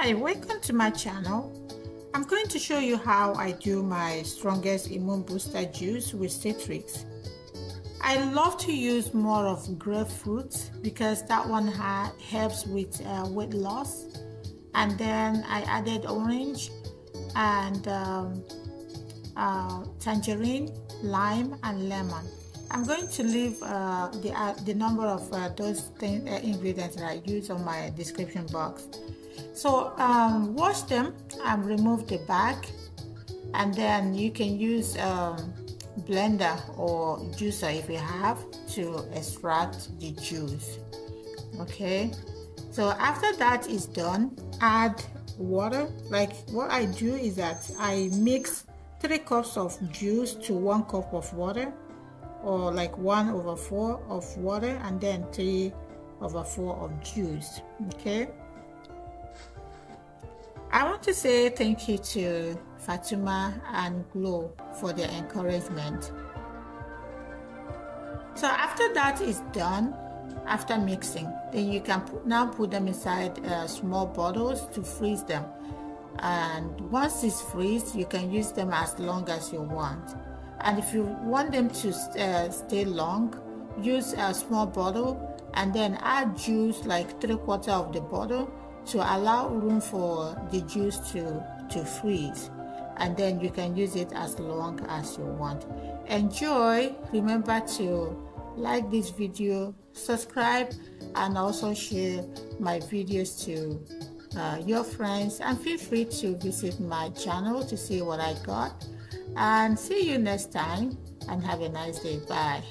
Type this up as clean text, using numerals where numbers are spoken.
Hi, welcome to my channel. I'm going to show you how I do my strongest immune booster juice with citrus. I love to use more of grapefruit because that one helps with weight loss, and then I added orange and tangerine, lime and lemon. I'm going to leave the number of those ingredients that I use on my description box. So wash them and remove the bag, and then you can use blender or juicer if you have to extract the juice. Okay, so after that is done, add water. Like what I do is that I mix 3 cups of juice to 1 cup of water, or like 1/4 of water and then 3/4 of juice. Okay, I want to say thank you to Fatima and Glow for their encouragement. So after that is done, after mixing, then you can now put them inside small bottles to freeze them. And once it's freezed, you can use them as long as you want. And if you want them to stay long, use a small bottle and then add juice like 3/4 of the bottle to allow room for the juice to freeze, and then you can use it as long as you want. Enjoy. Remember to like this video, subscribe, and also share my videos to your friends, and feel free to visit my channel to see what I got. And see you next time, and have a nice day. Bye.